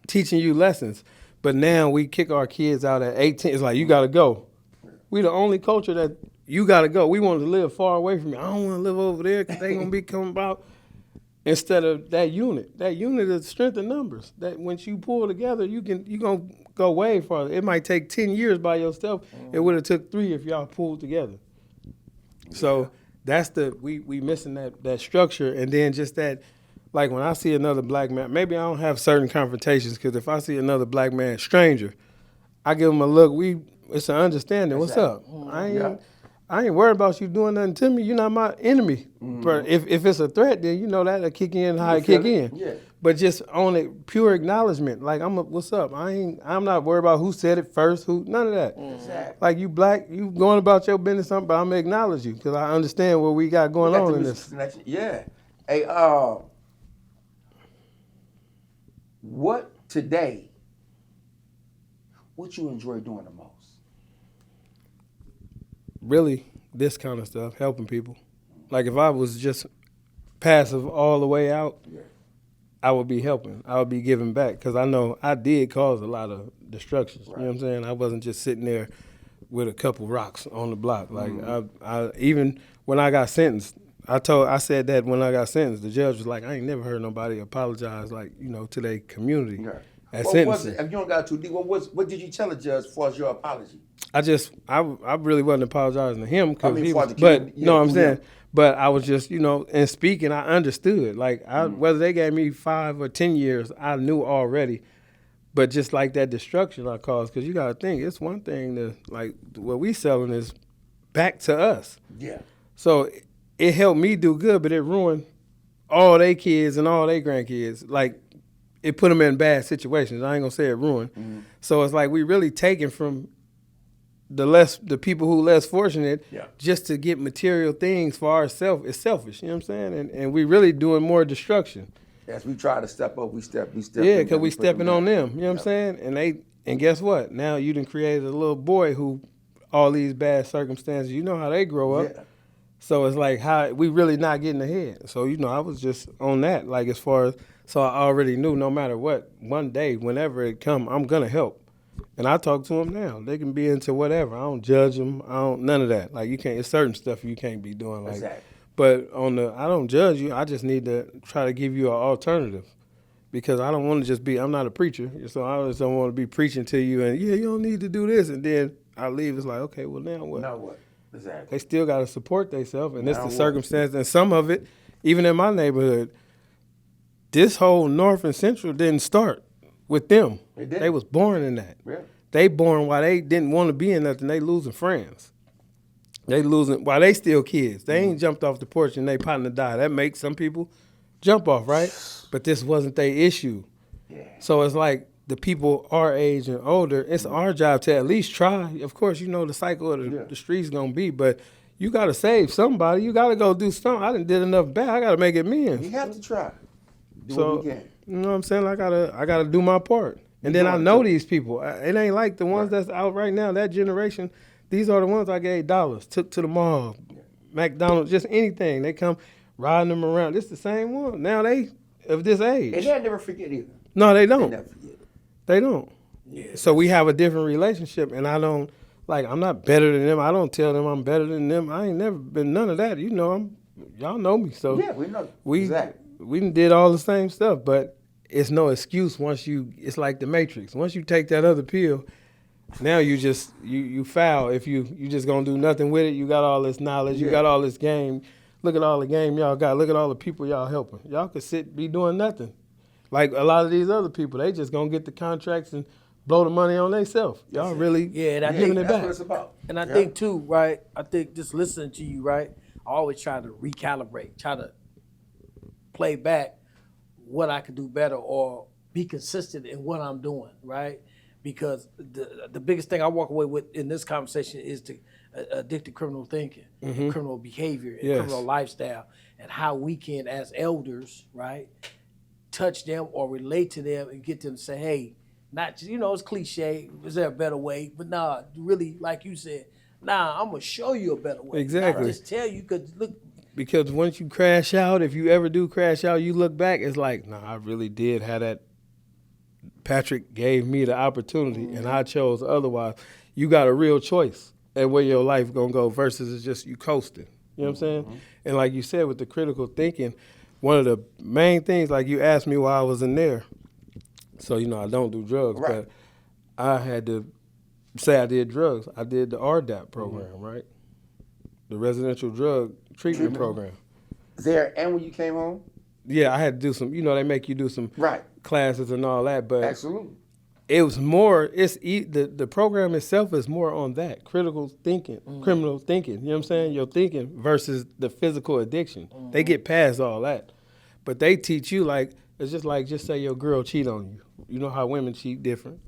teaching you lessons. But now we kick our kids out at 18. It's like, you got to go. We the only culture that you got to go. We want to live far away from you. I don't want to live over there because they going to be coming about. Instead of that unit is strength in numbers. That once you pull together, you're going to go way farther. It might take 10 years by yourself. It would have took 3 if y'all pulled together. So that's we missing that structure. And then just that, like when I see another black man, maybe I don't have certain confrontations because if I see another black man, stranger, I give him a look. It's an understanding. What's up? I ain't worried about you doing nothing to me. You're not my enemy. But if it's a threat, then that'll kick in how it kick in. Yeah. But just on it, pure acknowledgement. Like what's up? I'm not worried about who said it first, none of that. Exactly. Like you black, you going about your business, something, but I'm gonna acknowledge you because I understand what we got going on in this. Yeah. Hey, what you enjoy doing the most? Really, this kind of stuff, helping people. Like if I was just passive all the way out, I would be helping. I would be giving back because I know I did cause a lot of destructions. Right. You know what I'm saying? I wasn't just sitting there with a couple rocks on the block. Like I even when I got sentenced, I said that when I got sentenced, the judge was like, I ain't never heard nobody apologize to their community. Right. At what sentencing. Was it? If you don't got too deep, what did you tell the judge as far as your apology? I really wasn't apologizing to him because he was, saying. But I was just, in speaking, I understood. Like whether they gave me 5 or 10 years, I knew already. But just like that destruction I caused, because you got to think, it's one thing to, like, what we selling is back to us. Yeah. So it helped me do good, but it ruined all their kids and all their grandkids. Like, it put them in bad situations. I ain't going to say it ruined. So it's like we really taking from the people who less fortunate just to get material things for ourselves. It's selfish, you know what I'm saying? And we really doing more destruction. As we try to step up, we step. Yeah, in because there, we put stepping on down. them. You know what I'm saying? And guess what? Now you done created a little boy who all these bad circumstances. You know how they grow up. Yeah. So it's like how we really not getting ahead. So I was just on that. Like as far as so I already knew no matter what, one day, whenever it come, I'm gonna help. And I talk to them now. They can be into whatever. I don't judge them. I don't none of that. Like you can't. It's certain stuff you can't be doing. Like, Exactly. but I don't judge you. I just need to try to give you an alternative. Because I don't want to just be, I'm not a preacher, so I just don't want to be preaching to you and, you don't need to do this. And then I leave, it's like, okay, well, now what? Now what? Exactly. They still got to support themselves, and it's Now the what? circumstance. And some of it, even in my neighborhood, this whole North and Central didn't start with them. It didn't. They was born in that. Yeah. They born while they didn't want to be in nothing. They losing friends. They losing, while they still kids. They ain't jumped off the porch and they partner die. That makes some people jump off, right? But this wasn't their issue. Yeah. So it's like the people our age and older, it's our job to at least try. Of course, the cycle of the streets going to be, but you got to save somebody. You got to go do something. I done did enough bad. I got to make it We amends. have to try. Do So, what we can. you know what I'm saying? I gotta do my part. And then I know these people. It ain't like the ones that's out right now, that generation. These are the ones I gave dollars, took to the mall, McDonald's, just anything. They come riding them around. It's the same one. Now they of this age. And they'll never forget either. No, they They'll don't. never forget it. They don't. Yeah. So we have a different relationship, and I don't, I'm not better than them. I don't tell them I'm better than them. I ain't never been none of that. Y'all know me. So Yeah, we know. we Exactly. we done did all the same stuff, but it's no excuse once it's like the Matrix. Once you take that other pill, now you just, you foul. If you just gonna do nothing with it, you got all this knowledge, you got all this game. Look at all the game y'all got. Look at all the people y'all helping. Y'all could be doing nothing. Like a lot of these other people, they just gonna get the contracts and blow the money on themselves. Y'all really and I giving think it That's back. what it's about. And I think too, right? I think just listening to you, right? I always try to recalibrate, try to play back what I could do better or be consistent in what I'm doing, right? Because the biggest thing I walk away with in this conversation is the addictive criminal thinking, criminal behavior, and criminal lifestyle, and how we can, as elders, right, touch them or relate to them and get them to say, hey, not just, it's cliche, is there a better way? But nah, really, like you said, nah, I'm going to show you a better way. Exactly. Not just tell you, because look. Because once you crash out, if you ever do crash out, you look back, it's like, nah, I really did have that. Patrick gave me the opportunity, and I chose otherwise. You got a real choice at where your life going to go versus it's just you coasting. You know what I'm saying? And like you said, with the critical thinking, one of the main things, like you asked me while I was in there, so, I don't do drugs, but I had to say I did drugs. I did the RDAP program, right? The residential drug treatment program. There, and when you came home? Yeah, I had to do some, they make you do some classes and all that, but Absolutely. it was more, the program itself is more on that, critical thinking, criminal thinking, you know what I'm saying? Your thinking versus the physical addiction. They get past all that. But they teach you, it's just like, just say your girl cheat on you. You know how women cheat different.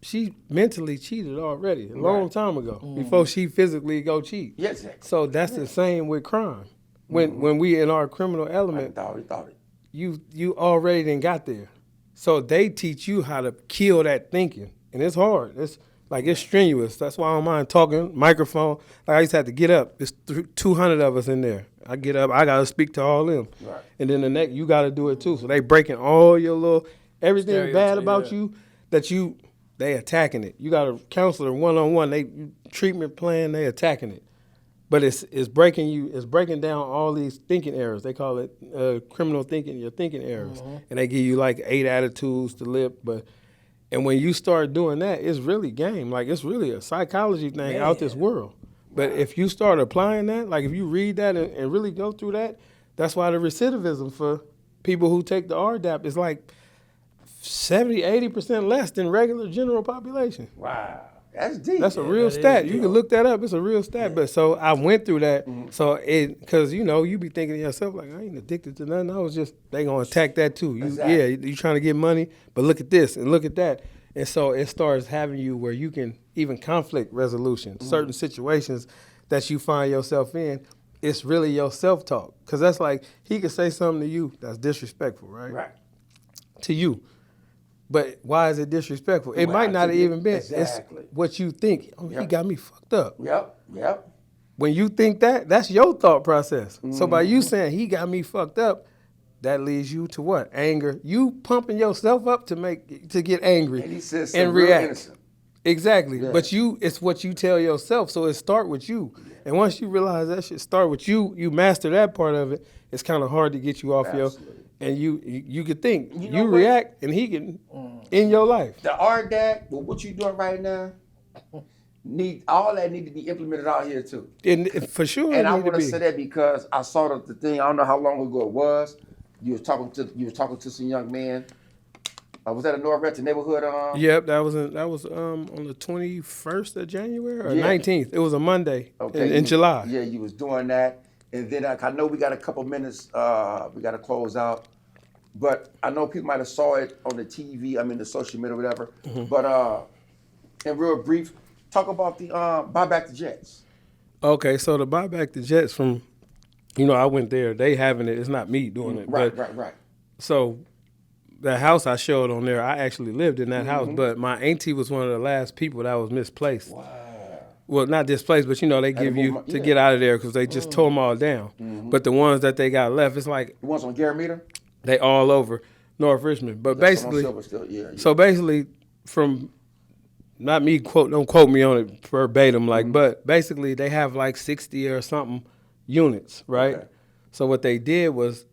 She mentally cheated already a long time ago before she physically go cheat. Yes, exactly. So that's the same with crime. When we in our criminal element, I thought it. you already done got there. So they teach you how to kill that thinking. And it's hard. It's strenuous. That's why I don't mind talking, microphone. Like I used to have to get up. There's 200 of us in there. I get up, I got to speak to all them. Right. And then the next, you got to do it too. So they breaking all your little, everything bad about you that they attacking it. You got a counselor one-on-one, they treatment plan, they attacking it. But it's breaking down all these thinking errors. They call it criminal thinking, your thinking errors. And they give you 8 attitudes to live. And when you start doing that, it's really game. It's really a psychology thing out this world. But if you start applying that, if you read that and really go through that, that's why the recidivism for people who take the RDAP is 70, 80% less than regular general population. Wow. That's deep. That's a real stat. You can look that up. It's a real stat. But so I went through that. So because you be thinking to yourself I ain't addicted to nothing. I was just they gonna attack that too. You trying to get money, but look at this and look at that. And so it starts having you where you can even conflict resolution, certain situations that you find yourself in. it's really your self-talk. Because that's like, he could say something to you that's disrespectful, right? Right. To you. But why is it disrespectful? It Well, might not have even been. exactly. It's what you think. Oh, he Yep. got me fucked up. Yep. When you think that, that's your thought process. So by you saying he got me fucked up, that leads you to what? Anger. You pumping yourself up to get angry And he says and something real react. innocent. Exactly. Yeah. But it's what you tell yourself. So it start with you. And once you realize that shit start with you, you master that part of it, it's kind of hard to get you off Absolutely. and you could think. You You, know what? react and he can in your life. The art that, well, what you doing right now, all that need to be implemented out here too. And for sure And it I need to want to be. say that because I saw the thing. I don't know how long ago it was. You was talking to some young man. Was that a North neighborhood? Yep, that was on the 21st of January or Yeah. 19th. It was a Monday in you- July. Yeah, you was doing that, and then I know we got a couple minutes. We got to close out, but I know people might have saw it on the TV. I mean, the social media, whatever. Mm-hmm. But in real brief, talk about the buy back the Jets. Okay, so to buy back the Jets from, I went there. They having it. It's not me doing it. Right. So the house I showed on there, I actually lived in that house, but my auntie was one of the last people that was misplaced. Wow. Well, not displaced, but they give move you to yeah. get out of there because they just tore them all down. But the ones that they got left, it's like The ones on Garamita? they all over North Richmond. But That's on basically, Silver still, yeah. so basically, from not me don't quote me on it verbatim, but basically they have like 60 or something units, right? Okay. So what they did was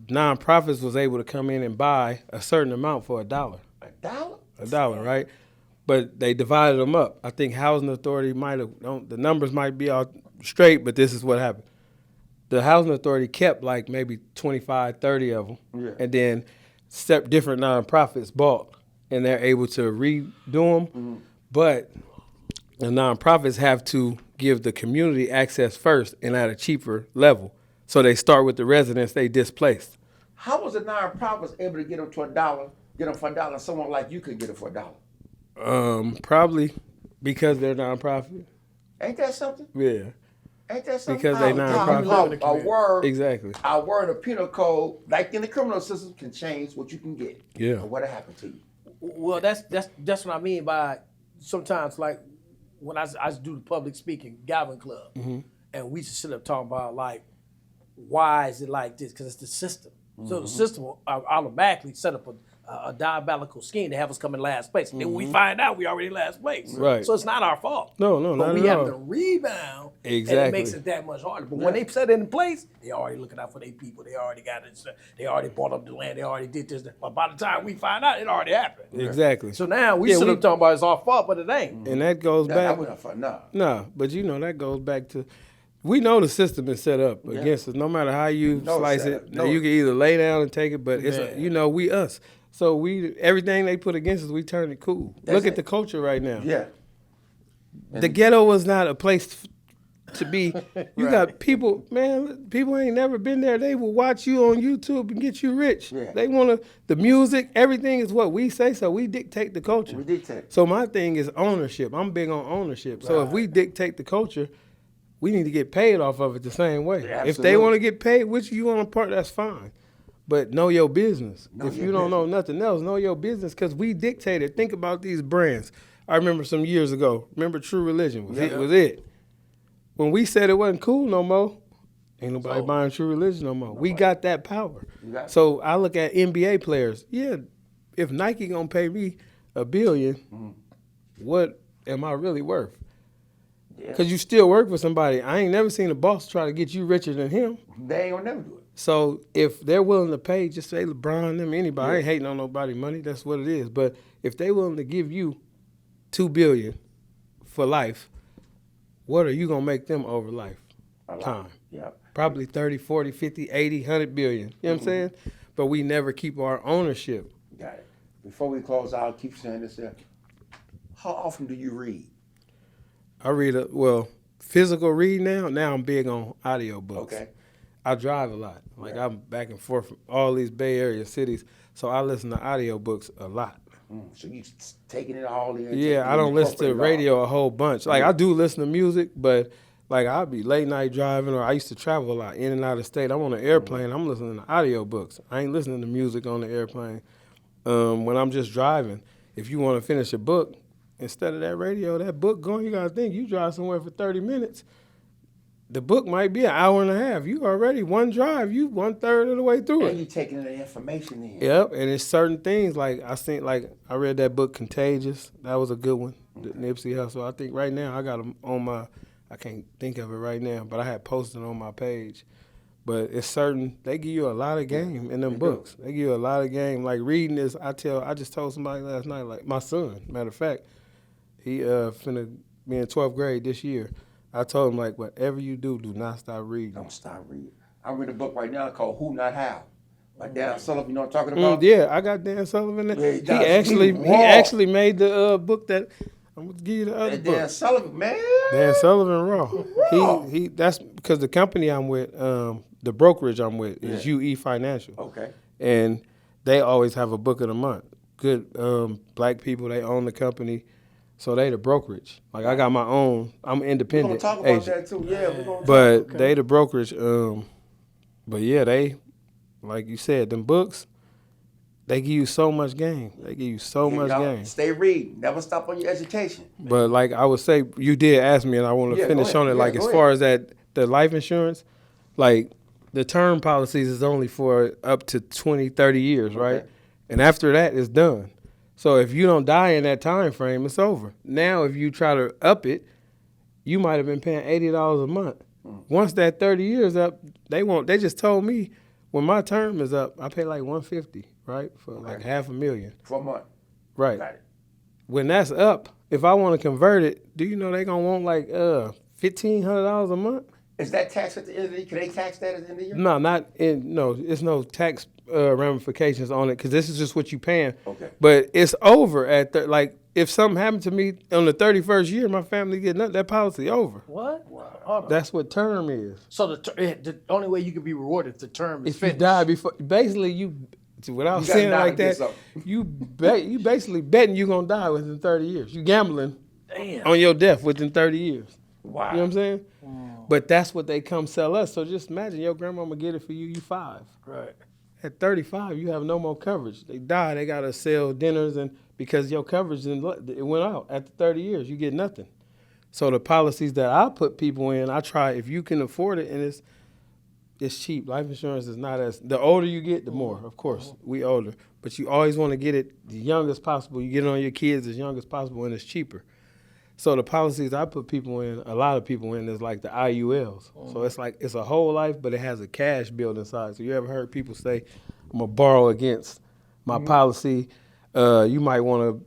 nonprofits was able to come in and buy a certain amount for $1. $1? $1, right? But they divided them up. I think Housing Authority the numbers might be all straight, but this is what happened. The Housing Authority kept like maybe 25, 30 of them. Yeah. And then different nonprofits bought, and they're able to redo them. But the nonprofits have to give the community access first and at a cheaper level. So they start with the residents they displaced. How was the nonprofits able to get them to $1, get them for $1, and someone like you could get it for $1? Probably because they're nonprofit. Ain't that something? Yeah, Ain't that something? Because they nonprofit. A word, exactly. a word of penal code, like in the criminal system, can change what you can get. Yeah. Or what happened to you. Well, that's what I mean by sometimes, like when I used to do the public speaking Galvin Club, and we used to sit up talking about like, why is it like this? Because it's the system. So the system will automatically set up a diabolical scheme to have us come in last place. And then when we find out we already in last place. Right. So it's not our fault. No, but not we at have all. to rebound. And Exactly. it makes it that much harder. But when they set it in place, they already looking out for their people. They already got it. They already bought up the land. They already did this. But by the time we find out, it already happened. Exactly. So now we sit up talking about it's our fault, but it ain't. And that goes That back. wasn't fun. No. No, but that goes back to, we know the system is set up against us. No matter how you No, slice set it, up. No. you can either lay down and take it, but it's Yeah. we us. So everything they put against us, we turn it cool. Look at the culture right now. Yeah. The ghetto was not a place to be. You got people, man. People ain't never been there. They will watch you on YouTube and get you rich. Yeah. They the music, everything is what we say. So we dictate the culture. We dictate. So my thing is ownership. I'm big on ownership. So if we dictate the culture, we need to get paid off of it the same way. Yeah, if they absolutely. want to get paid, which you want to part, that's fine. But know your business. If your you don't know nothing else, know your business because we dictate it. Think about these brands. I remember some years ago. Remember True Religion was it. When we said it wasn't cool no more, ain't nobody buying True Religion no more. We got that power. got it. So I look at NBA players. Yeah, if Nike gonna pay me $1 billion, what am I really worth? Yeah. Because you still work for somebody. I ain't never seen a boss try to get you richer than him. They ain't gonna never do it. So if they're willing to pay, just say LeBron, them, anybody. I ain't hating on nobody money. That's what it is. But if they willing to give you $2 billion for life, what are you gonna make them over life time? Yeah. Probably 30, 40, 50, 80, 100 billion. You know what I'm saying? But we never keep our ownership. Got it. Before we close out, keep saying this here. How often do you read? I read physical read now. Now I'm big on audiobooks. Okay. I drive a lot. Like I'm back and forth from all these Bay Area cities. So I listen to audiobooks a lot. So you taking it all in? Yeah, I don't listen to radio a whole bunch. Like I do listen to music, but Like I'll be late night driving, or I used to travel a lot in and out of state. I'm on an airplane. I'm listening to audio books. I ain't listening to music on the airplane. When I'm just driving, if you want to finish a book, instead of that radio, that book going, you gotta think you drive somewhere for 30 minutes. The book might be an hour and a half. You already one drive. You 1/3 of the way through And it. you taking the information in. Yep, and it's certain things like I read that book Contagious. That was a good one. The Nipsey Hussle. I think right now I got them on my. I can't think of it right now, but I had posted on my page. But it's certain they give you a lot of game in them books. They give you a lot of game. Like reading this, I just told somebody last night, like my son. Matter of fact, he finna be in 12th grade this year. I told him like whatever you do not stop reading. Don't stop reading. I read a book right now called Who Not How by Dan Sullivan. You know what I'm talking about? Yeah, I got Dan Sullivan there. Yeah, he actually made the book that I'm gonna give you the other book. Dan Sullivan, man. Dan Sullivan Raw. He that's because the company I'm with, the brokerage I'm with is UE Financial. Okay. And they always have a book of the month. Good black people, they own the company. So they the brokerage. Like I got my own. I'm independent. We're gonna talk about agent. that too. Yeah, we're gonna But they the brokerage. But yeah, they, like you said, them books, they give you so much game. They give you so much game. Stay reading. Never stop on your education. But like I would say, you did ask me, and I want to finish on it. Like as far as that, the life insurance, like the term policies is only for up to 20, 30 years, right? And after that, it's done. So if you don't die in that time frame, it's over. Now, if you try to up it, you might have been paying $80 a month. Once that 30 years up, they won't. They just told me when my term is up, I pay like $150, right, for like $500,000 for a month. Right. Got it. When that's up, if I want to convert it, do you know they gonna want like $1,500 a month? Is that tax at the end of the year? Can they tax that at the end of the year? No, it's no tax ramifications on it because this is just what you paying. Okay. But it's over at like if something happened to me on the 31st year, my family get nothing. That policy over. What? Wow. That's what term is. So the only way you can be rewarded if the term is If finished. you die before, basically without You saying it gotta like die to that, get you basically betting you gonna die within 30 years. You gambling Damn. on your death within 30 years. Wow. You know what I'm saying? But that's what they come sell us. So just imagine your grandmama get it for you. You 5. Right. At 35, you have no more coverage. They die. They gotta sell dinners and because your coverage it went out after 30 years. You get nothing. So the policies that I put people in, I try if you can afford it and it's cheap. Life insurance is not as the older you get, the more. Of course, we older, but you always want to get it the youngest possible. You get it on your kids as young as possible, and it's cheaper. So the policies I put people in, a lot of people in, is like the IULs. So it's like it's a whole life, but it has a cash build inside. So you ever heard people say, "I'm gonna borrow against my policy"? You might want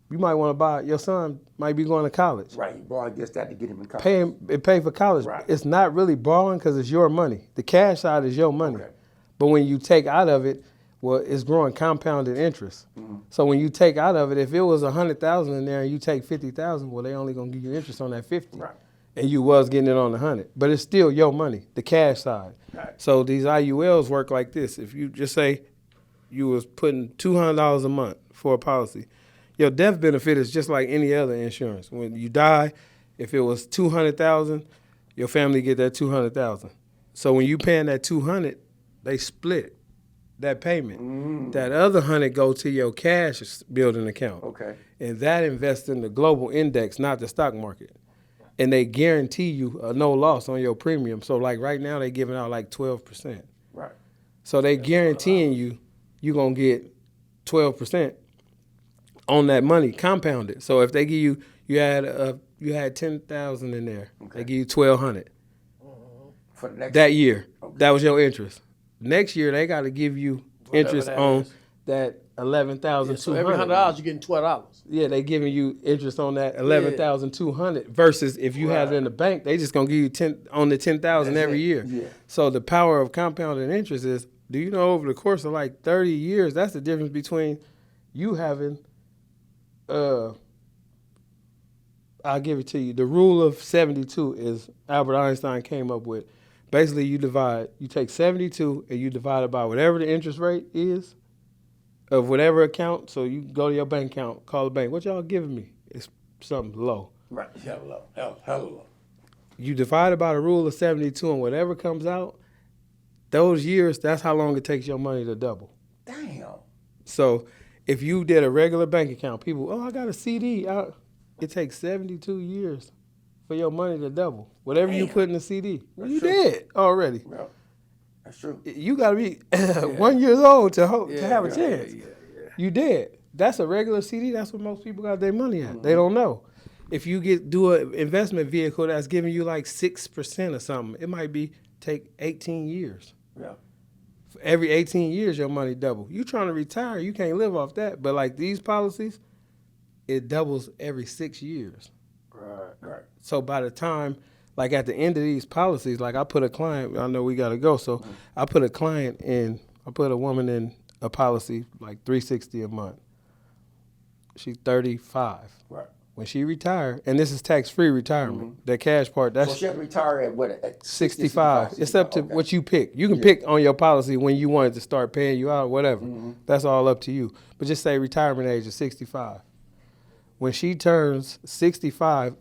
to buy. Your son might be going to college. Right. You borrow against that to get him in college. Pay for college. Right. It's not really borrowing because it's your money. The cash side is your money. Okay. But when you take out of it, well, it's growing compounded interest. So when you take out of it, if it was 100,000 in there and you take 50,000, well, they only gonna give you interest on that 50. Right. And you was getting it on the 100, but it's still your money, the cash side. Right. So these IULs work like this. If you just say you was putting $200 a month for a policy, your death benefit is just like any other insurance. When you die, if it was 200,000, your family get that 200,000. So when you paying that 200, they split that payment. That other 100 go to your cash building account. Okay. And that invests in the global index, not the stock market. And they guarantee you a no loss on your premium. So like right now they giving out like 12%. Right. So they guaranteeing you gonna get 12% on that money compounded. So if they give you had 10,000 in there, they give you 1,200 For the next that year. That was your interest. Next year they got to give you interest that on is. that 11,200. So every $100 you're getting $12. Yeah, they giving you interest on that 11,200 versus if you had it in the bank, they just gonna give you 10 on the 10,000 every year. Yeah. So the power of compounded interest is, do you know over the course of like 30 years, that's the difference between you having, I'll give it to you. The rule of 72 is Albert Einstein came up with. Basically, you take 72 and you divide it by whatever the interest rate is of whatever account. So you go to your bank account, call the bank. What y'all giving me? It's something low. Right. Hella low. Hella low. you divide it by the rule of 72, and whatever comes out, those years, that's how long it takes your money to double. Damn. So if you did a regular bank account, people, I got a CD. It takes 72 years for your money to double. Whatever you put in the CD, you did already. Well, that's true. You got to be 1 year old to have a chance. You did. That's a regular CD. That's what most people got their money at. They don't know. If you do an investment vehicle that's giving you like 6% or something, it might take 18 years. Yeah. For every 18 years, your money double. You trying to retire, you can't live off that. But like these policies, it doubles every 6 years. Right. So by the time, like at the end of these policies, like I put a client, I know we got to go. So I put a woman in a policy like $360 a month. She's 35. Right. When she retired, and this is tax-free retirement, that cash part, that's So she had to retire at what? At 65. It's up to what you pick. You can pick on your policy when you want it to start paying you out, whatever. That's all up to you. But just say retirement age is 65. When she turns 65,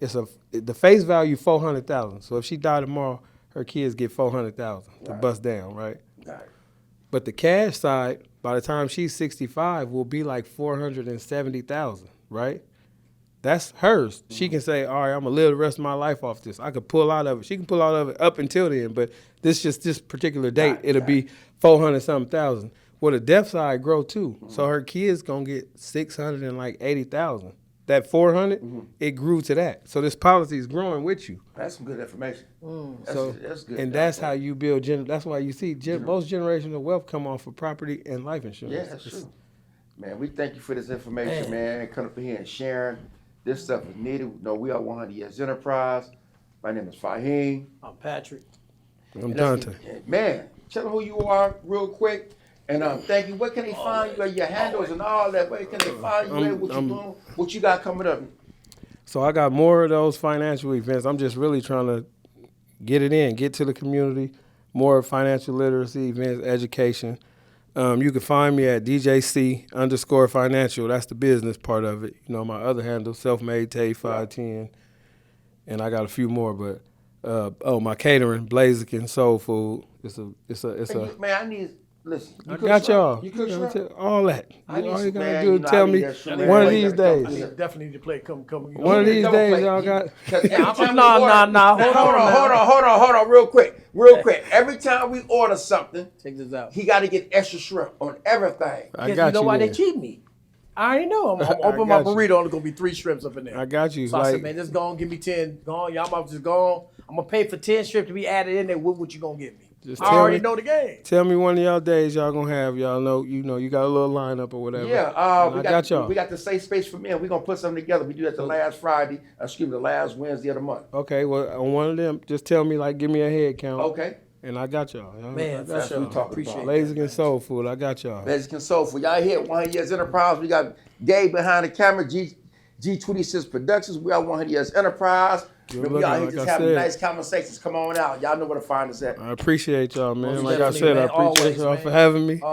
the face value $400,000. So if she died tomorrow, her kids get $400,000 to bust down, right? Right. But the cash side, by the time she's 65, will be like $470,000, right? That's hers. She can say, all right, I'm going to live the rest of my life off this. I could pull out of it. She can pull out of it up until then, but this particular date, it'll be 400-something thousand. Well, the death side grow too. So her kids going to get 680,000. That 400, it grew to that. So this policy is growing with you. That's some good information. That's good. And that's how you build. That's why you see most generational wealth come off of property and life insurance. Yeah, that's true. Man, we thank you for this information, man. Coming up here and sharing. This stuff is needed. We are 100 Years Enterprise. My name is Fahim. I'm Patrick. I'm Dante. Man, tell them who you are real quick. And thank you. Where can they find you? Your handles and all that. Where can they find you? What you doing? What you got coming up? So I got more of those financial events. I'm just really trying to get to the community, more financial literacy events, education. You can find me at DJC_financial. That's the business part of it. My other handle, Self-Made Tay 510, and I got a few more. But my catering, Blaziken Soul Food. Man, I need. Listen, I got y'all. You cook shrimp? All that. I need All you some, gotta man. do is tell me one of these days. Definitely need to play. Come. One of these days, y'all got. Nah. Hold on, real quick. Every time we order something, Check this out. he got to get extra shrimp on everything. I Because got you know why then. they cheat me. I already know. I'm I open my got you. burrito. Only gonna be 3 shrimps up in there. I got you. So I said, man, just go on, give me 10. Go on, y'all might just go on. I'm gonna pay for 10 shrimp to be added in there. What you gonna give me? Just I tell already me. know the game. Tell me one of y'all days y'all gonna have. Y'all know. You got a little lineup or whatever. Yeah, I got y'all. We got the Safe Space for Men. We're gonna put something together. We do that the last Friday. The last Wednesday of the month. Okay, well, on one of them, just tell me, give me a head count. Okay. And I got y'all. Man, I got that's what we talking appreciate about. Lazy and Soul Food. I got y'all. Basic and Soulful. Y'all here at 100 Years Enterprise. We got Gabe behind the camera, G26 Productions. We are 100 Years Enterprise. We out here just having nice conversations. Come on out. Y'all know where to find us at. I appreciate y'all, man. Most Like I definitely, said, I man. appreciate Always, y'all man. for having me. Always.